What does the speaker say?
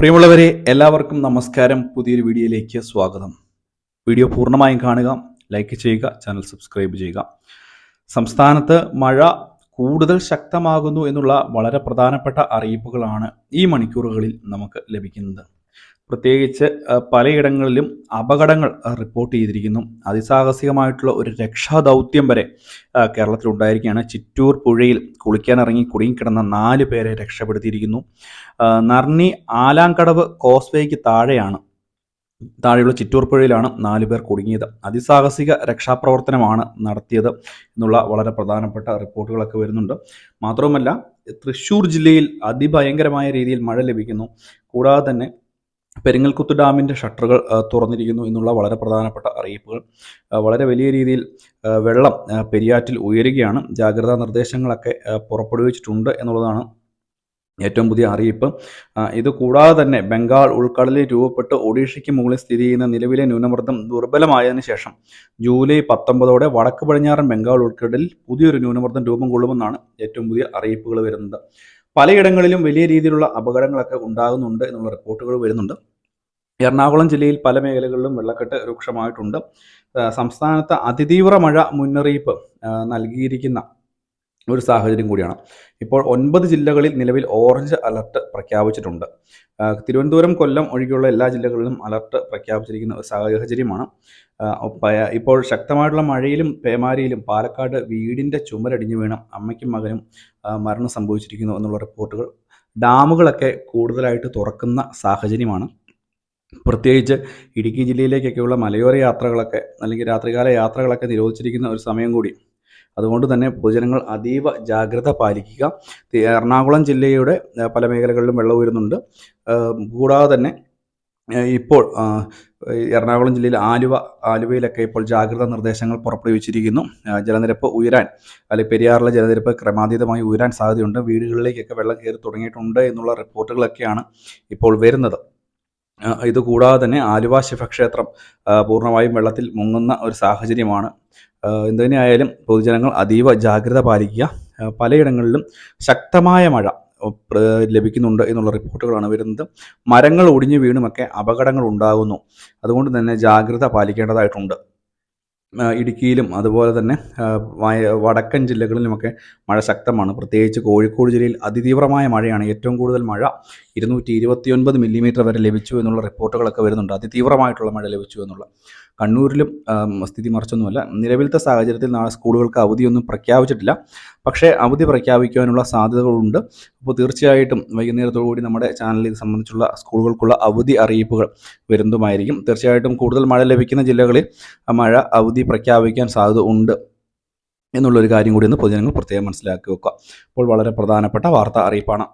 പ്രിയമുള്ളവരെ, എല്ലാവർക്കും നമസ്കാരം. പുതിയൊരു വീഡിയോയിലേക്ക് സ്വാഗതം. വീഡിയോ പൂർണ്ണമായും കാണുക, ലൈക്ക് ചെയ്യുക, ചാനൽ സബ്സ്ക്രൈബ് ചെയ്യുക. സംസ്ഥാനത്ത് മഴ കൂടുതൽ ശക്തമാകുന്നു എന്നുള്ള വളരെ പ്രധാനപ്പെട്ട അറിയിപ്പുകളാണ് ഈ മണിക്കൂറുകളിൽ നമുക്ക് ലഭിക്കുന്നത്. പ്രത്യേകിച്ച് പലയിടങ്ങളിലും അപകടങ്ങൾ റിപ്പോർട്ട് ചെയ്തിരിക്കുന്നു. അതിസാഹസികമായിട്ടുള്ള ഒരു രക്ഷാദൗത്യം വരെ കേരളത്തിലുണ്ടായിരിക്കുകയാണ്. ചിറ്റൂർ പുഴയിൽ കുളിക്കാനിറങ്ങി കുടുങ്ങിക്കിടന്ന 4 പേരെ രക്ഷപ്പെടുത്തിയിരിക്കുന്നു. നർണി ആലാങ്കടവ് കോസ്വേയ്ക്ക് താഴെയുള്ള ചിറ്റൂർ പുഴയിലാണ് 4 പേർ കുടുങ്ങിയത്. അതിസാഹസിക രക്ഷാപ്രവർത്തനമാണ് നടത്തിയത് എന്നുള്ള വളരെ പ്രധാനപ്പെട്ട റിപ്പോർട്ടുകളൊക്കെ വരുന്നുണ്ട്. മാത്രവുമല്ല, തൃശ്ശൂർ ജില്ലയിൽ അതിഭയങ്കരമായ രീതിയിൽ മഴ ലഭിക്കുന്നു. കൂടാതെ തന്നെ പെരിങ്ങൽകുത്ത് ഡാമിൻ്റെ ഷട്ടറുകൾ തുറന്നിരിക്കുന്നു എന്നുള്ള വളരെ പ്രധാനപ്പെട്ട അറിയിപ്പുകൾ. വളരെ വലിയ രീതിയിൽ വെള്ളം പെരിയാറ്റിൽ ഉയരുകയാണ്. ജാഗ്രതാ നിർദ്ദേശങ്ങളൊക്കെ പുറപ്പെടുവിച്ചിട്ടുണ്ട് എന്നുള്ളതാണ് ഏറ്റവും പുതിയ അറിയിപ്പ്. ഇത് കൂടാതെ തന്നെ ബംഗാൾ ഉൾക്കടലിൽ രൂപപ്പെട്ട് ഒഡീഷയ്ക്ക് മുകളിൽ സ്ഥിതി ചെയ്യുന്ന നിലവിലെ ന്യൂനമർദ്ദം ദുർബലമായതിനു ശേഷം ജൂലൈ 19 വടക്ക് പടിഞ്ഞാറൻ ബംഗാൾ ഉൾക്കടലിൽ പുതിയൊരു ന്യൂനമർദ്ദം രൂപം കൊള്ളുമെന്നാണ് ഏറ്റവും പുതിയ അറിയിപ്പുകൾ വരുന്നത്. പലയിടങ്ങളിലും വലിയ രീതിയിലുള്ള അപകടങ്ങളൊക്കെ ഉണ്ടാകുന്നുണ്ട് എന്നുള്ള റിപ്പോർട്ടുകൾ വരുന്നുണ്ട്. എറണാകുളം ജില്ലയിൽ പല മേഖലകളിലും വെള്ളക്കെട്ട് രൂക്ഷമായിട്ടുണ്ട്. സംസ്ഥാനത്ത് അതിതീവ്ര മഴ മുന്നറിയിപ്പ് നൽകിയിരിക്കുന്ന ഒരു സാഹചര്യം കൂടിയാണ്. ഇപ്പോൾ 9 ജില്ലകളിൽ നിലവിൽ ഓറഞ്ച് അലർട്ട് പ്രഖ്യാപിച്ചിട്ടുണ്ട്. തിരുവനന്തപുരം, കൊല്ലം ഒഴികെയുള്ള എല്ലാ ജില്ലകളിലും അലർട്ട് പ്രഖ്യാപിച്ചിരിക്കുന്ന ഒരു സാഹചര്യമാണ്. ഇപ്പോൾ ശക്തമായിട്ടുള്ള മഴയിലും പേമാരിയിലും പാലക്കാട് വീടിൻ്റെ ചുമരടിഞ്ഞു വീണ് അമ്മയ്ക്കും മകനും മരണം സംഭവിച്ചിരിക്കുന്നു എന്നുള്ള റിപ്പോർട്ടുകൾ. ഡാമുകളൊക്കെ കൂടുതലായിട്ട് തുറക്കുന്ന സാഹചര്യമാണ്. പ്രത്യേകിച്ച് ഇടുക്കി ജില്ലയിലേക്കൊക്കെയുള്ള മലയോര യാത്രകളൊക്കെ അല്ലെങ്കിൽ രാത്രികാല യാത്രകളൊക്കെ നിരോധിച്ചിരിക്കുന്ന ഒരു സമയം കൂടി. അതുകൊണ്ട് തന്നെ പൊതുജനങ്ങൾ അതീവ ജാഗ്രത പാലിക്കുക. എറണാകുളം ജില്ലയുടെ പല മേഖലകളിലും വെള്ളം ഉയരുന്നുണ്ട്. കൂടാതെ തന്നെ ഇപ്പോൾ എറണാകുളം ജില്ലയിൽ ആലുവയിലൊക്കെ ഇപ്പോൾ ജാഗ്രതാ നിർദ്ദേശങ്ങൾ പുറപ്പെടുവിച്ചിരിക്കുന്നു. ജലനിരപ്പ് ഉയരാൻ അല്ലെങ്കിൽ പെരിയാറിലെ ജലനിരപ്പ് ക്രമാതീതമായി ഉയരാൻ സാധ്യതയുണ്ട്. വീടുകളിലേക്കൊക്കെ വെള്ളം കയറി തുടങ്ങിയിട്ടുണ്ട് എന്നുള്ള റിപ്പോർട്ടുകളൊക്കെയാണ് ഇപ്പോൾ വരുന്നത്. ഇതുകൂടാതെ തന്നെ ആലുവ ശിവക്ഷേത്രം പൂർണ്ണമായും വെള്ളത്തിൽ മുങ്ങുന്ന ഒരു സാഹചര്യമാണ്. എന്തുതന്നെയായാലും പൊതുജനങ്ങൾ അതീവ ജാഗ്രത പാലിക്കുക. പലയിടങ്ങളിലും ശക്തമായ മഴ ലഭിക്കുന്നുണ്ട് എന്നുള്ള റിപ്പോർട്ടുകളാണ് വരുന്നത്. മരങ്ങൾ ഒടിഞ്ഞു വീണുമൊക്കെ അപകടങ്ങൾ ഉണ്ടാകുന്നു. അതുകൊണ്ട് തന്നെ ജാഗ്രത പാലിക്കേണ്ടതായിട്ടുണ്ട്. ഇടുക്കിയിലും അതുപോലെ തന്നെ വടക്കൻ ജില്ലകളിലുമൊക്കെ മഴ ശക്തമാണ്. പ്രത്യേകിച്ച് കോഴിക്കോട് ജില്ലയിൽ അതിതീവ്രമായ മഴയാണ്. ഏറ്റവും കൂടുതൽ മഴ 229 മില്ലിമീറ്റർ വരെ ലഭിച്ചു എന്നുള്ള റിപ്പോർട്ടുകളൊക്കെ വരുന്നുണ്ട്. അതിതീവ്രമായിട്ടുള്ള മഴ ലഭിച്ചു എന്നുള്ള. കണ്ണൂരിലും സ്ഥിതി മറിച്ചൊന്നുമല്ല. നിലവിലത്തെ സാഹചര്യത്തിൽ നാളെ സ്കൂളുകൾക്ക് അവധിയൊന്നും പ്രഖ്യാപിച്ചിട്ടില്ല. പക്ഷേ അവധി പ്രഖ്യാപിക്കാനുള്ള സാധ്യതകളുണ്ട്. അപ്പോൾ തീർച്ചയായിട്ടും വൈകുന്നേരത്തോടുകൂടി നമ്മുടെ ചാനലിൽ ഇത് സംബന്ധിച്ചുള്ള സ്കൂളുകൾക്കുള്ള അവധി അറിയിപ്പുകൾ വരുന്നതുമായിരിക്കും. തീർച്ചയായിട്ടും കൂടുതൽ മഴ ലഭിക്കുന്ന ജില്ലകളിൽ മഴ അവധി പ്രഖ്യാപിക്കാൻ സാധ്യത ഉണ്ട് എന്നുള്ളൊരു കാര്യം കൂടി ഒന്ന് പൊതുജനങ്ങൾ പ്രത്യേകം മനസ്സിലാക്കി വെക്കുക. അപ്പോൾ വളരെ പ്രധാനപ്പെട്ട വാർത്താ അറിയിപ്പാണ്.